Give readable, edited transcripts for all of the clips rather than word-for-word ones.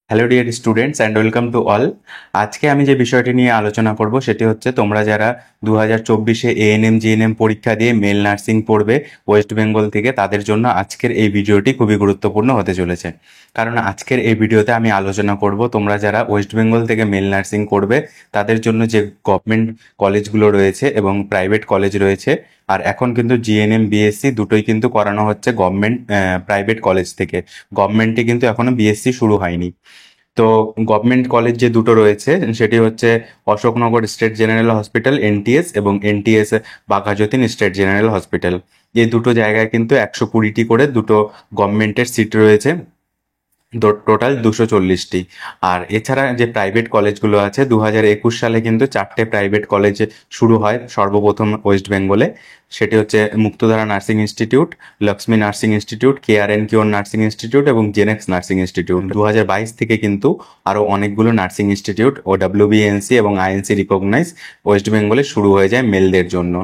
Hello dear students and welcome to all. আজকে আমি যে বিষয়টি নিয়ে আলোচনা করব সেটি হচ্ছে তোমরা যারা 2024-এ এএনএম জিএনএম পরীক্ষা দিয়ে মেল নার্সিং পড়বে ওয়েস্ট বেঙ্গল থেকে, তাদের জন্য আজকের এই ভিডিওটি খুবই গুরুত্বপূর্ণ হতে চলেছে। কারণ আজকের এই ভিডিওতে আমি আলোচনা করব তোমরা যারা ওয়েস্ট বেঙ্গল থেকে মেল নার্সিং করবে তাদের জন্য যে গভর্নমেন্ট কলেজগুলো রয়েছে এবং প্রাইভেট কলেজ রয়েছে। আর এখন কিন্তু জিএনএম বিএসসি দুটোই কিন্তু করানো হচ্ছে গভর্নমেন্ট প্রাইভেট কলেজ থেকে। গভর্নমেন্টে কিন্তু এখনো বিএসসি শুরু হয়নি। তো গভর্নমেন্ট কলেজ যে দুটো রয়েছে সেটি হচ্ছে Ashoknagar state general hospital NTS এবং NTS Baghajatin state general hospital. এই দুটো জায়গায় কিন্তু 120টি করে দুটো গভর্নমেন্টের সিট রয়েছে, টোটাল 240টি। আর এছাড়া যে প্রাইভেট কলেজগুলো আছে 2021 সালে কিন্তু 4টে প্রাইভেট কলেজ শুরু হয় সর্বপ্রথম ওয়েস্ট বেঙ্গলে। সেটি হচ্ছে Muktadhara nursing institute, Lakshmi nursing institute, KRN cure nursing institute এবং জেনেক্স নার্সিং ইনস্টিটিউট। 2022 থেকে কিন্তু আরও অনেকগুলো নার্সিং ইনস্টিটিউট ও ডাব্লিউবিএনসি এবং আইএনসি রিকগনাইজ ওয়েস্ট বেঙ্গলে শুরু হয়ে যায় মেলদের জন্য।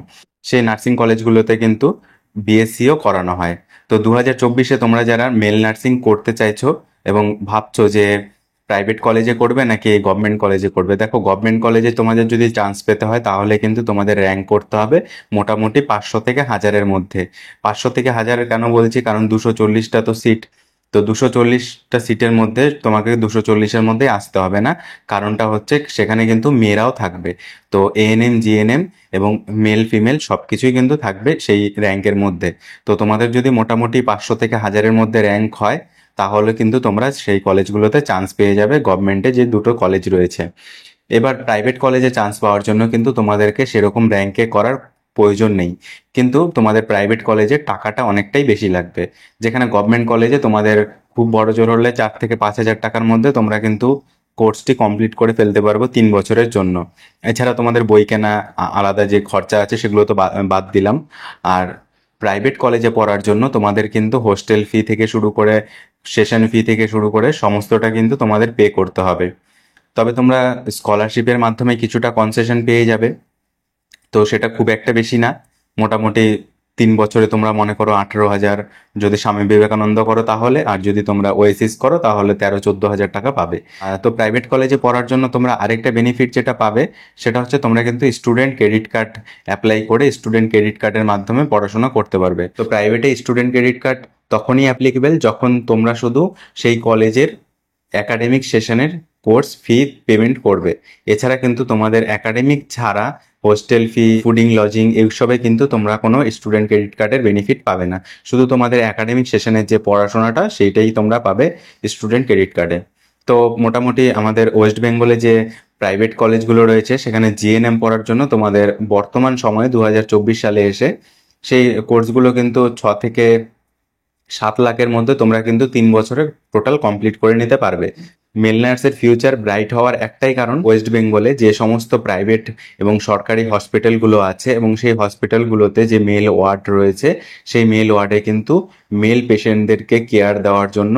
সেই নার্সিং কলেজগুলোতে কিন্তু বিএসসিও করানো হয়। তো 2024-এ তোমরা যারা মেল নার্সিং করতে চাইছো এবং ভাবছো যে প্রাইভেট কলেজে করবে নাকি গভর্নমেন্ট কলেজে করবে, দেখো গভর্নমেন্ট কলেজে তোমাদের যদি চান্স পেতে হয় তাহলে কিন্তু তোমাদের র্যাঙ্ক করতে হবে মোটামুটি 500 থেকে 1000-এর মধ্যে। 500 থেকে 1000 কেন বলছি, কারণ 240টা তো সিট। তো 240টা সিটের মধ্যে তোমাকে 240-এর মধ্যে আসতে হবে না। কারণটা হচ্ছে সেখানে কিন্তু মেয়েরাও থাকবে। তো এএনএম জিএনএম এবং মেল ফিমেল সব কিছুই কিন্তু থাকবে সেই র্যাঙ্কের মধ্যে। তো তোমাদের যদি মোটামুটি 500 থেকে 1000-এর মধ্যে র্যাঙ্ক হয় তাহলে কিন্তু তোমরা সেই কলেজগুলোতে চান্স পেয়ে যাবে, গভর্নমেন্টে যে দুটো কলেজ রয়েছে। এবার প্রাইভেট কলেজে চান্স পাওয়ার জন্য কিন্তু তোমাদেরকে সেরকম র্যাঙ্কে করার প্রয়োজন নেই, কিন্তু তোমাদের প্রাইভেট কলেজে টাকাটা অনেকটাই বেশি লাগবে। যেখানে গভর্নমেন্ট কলেজে তোমাদের খুব বড় জোর হলে 4 থেকে 5 হাজার টাকার মধ্যে তোমরা কিন্তু কোর্সটি কমপ্লিট করে ফেলতে পারবো 3 বছরের জন্য। এছাড়া তোমাদের বই কেনা আলাদা যে খরচা আছে সেগুলো তো বাদ দিলাম। আর প্রাইভেট কলেজে পড়ার জন্য তোমাদের কিন্তু হোস্টেল ফি থেকে শুরু করে সেশন ফি থেকে শুরু করে সমস্তটা কিন্তু তোমাদের পে করতে হবে। তবে তোমরা স্কলারশিপের মাধ্যমে কিছুটা কনসেশন পেয়ে যাবে, তো সেটা খুব একটা বেশি না। মোটামুটি 3 বছরে তোমরা মনে করো 18,000 যদি স্বামী বিবেকানন্দ করো তাহলে, আর যদি তোমরা ওয়েসিস করো তাহলে 13-14 হাজার টাকা পাবে। তো প্রাইভেট কলেজে পড়ার জন্য তোমরা আরেকটা বেনিফিট যেটা পাবে সেটা হচ্ছে তোমরা কিন্তু স্টুডেন্ট ক্রেডিট কার্ড অ্যাপ্লাই করে স্টুডেন্ট ক্রেডিট কার্ডের মাধ্যমে পড়াশোনা করতে পারবে। তো প্রাইভেটে স্টুডেন্ট ক্রেডিট কার্ড তখনই অ্যাপ্লিকেবল যখন তোমরা শুধু সেই কলেজের একাডেমিক সেশনের কোর্স ফি পেমেন্ট করবে। এছাড়া কিন্তু তোমাদের একাডেমিক ছাড়া হোস্টেল ফি, ফুডিং, লজিং এইসবে কিন্তু তোমরা কোনো স্টুডেন্ট ক্রেডিট কার্ডের বেনিফিট পাবে না। শুধু তোমাদের একাডেমিক সেশনের যে পড়াশোনাটা সেইটাই তোমরা পাবে স্টুডেন্ট ক্রেডিট কার্ডে। তো মোটামুটি আমাদের ওয়েস্ট বেঙ্গলে যে প্রাইভেট কলেজগুলো রয়েছে সেখানে জিএনএম পড়ার জন্য তোমাদের বর্তমান সময়ে 2024 সালে এসে সেই কোর্সগুলো কিন্তু 6 থেকে 7 লাখের মধ্যে তোমরা কিন্তু 3 বছরে টোটাল কমপ্লিট করে নিতে পারবে। মেল নার্সের ফিউচার ব্রাইট হওয়ার একটাই কারণ, ওয়েস্ট বেঙ্গলে যে সমস্ত প্রাইভেট এবং সরকারি হসপিটালগুলো আছে এবং সেই হসপিটালগুলোতে যে মেল ওয়ার্ড রয়েছে সেই মেল ওয়ার্ডে কিন্তু মেল পেশেন্টদেরকে কেয়ার দেওয়ার জন্য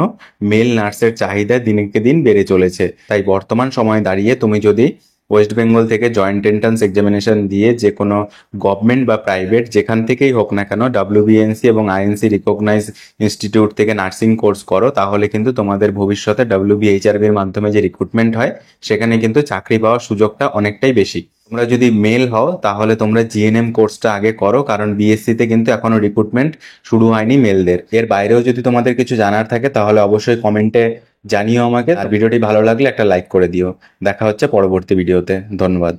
মেল নার্সের চাহিদা দিনকে দিন বেড়ে চলেছে। তাই বর্তমান সময়ে দাঁড়িয়ে তুমি যদি ওয়েস্ট বেঙ্গল থেকে জয়েন্ট এন্ট্রান্স এক্সামিনেশন দিয়ে যে কোনো গভর্নমেন্ট বা প্রাইভেট যেখান থেকেই হোক না কেন ডাব্লিউবিএনসি এবং আইএনসি রিকগনাইজ ইনস্টিটিউট থেকে নার্সিং কোর্স করো তাহলে কিন্তু তোমাদের ভবিষ্যতে ডাব্লিউবিএইচআরবির মাধ্যমে যে রিক্রুটমেন্ট হয় সেখানে কিন্তু চাকরি পাওয়ার সুযোগটা অনেকটাই বেশি। তোমরা যদি মেল হও তাহলে তোমরা জিএনএম কোর্সটা আগে করো, কারণ বিএসসিতে কিন্তু এখনো রিক্রুটমেন্ট শুরু হয়নি মেলদের। এর বাইরেও যদি তোমাদের কিছু জানার থাকে তাহলে অবশ্যই কমেন্টে জানিও আমাকে। আর ভিডিওটি ভালো লাগলে একটা লাইক করে দিও। দেখা হচ্ছে পরবর্তী ভিডিওতে। ধন্যবাদ।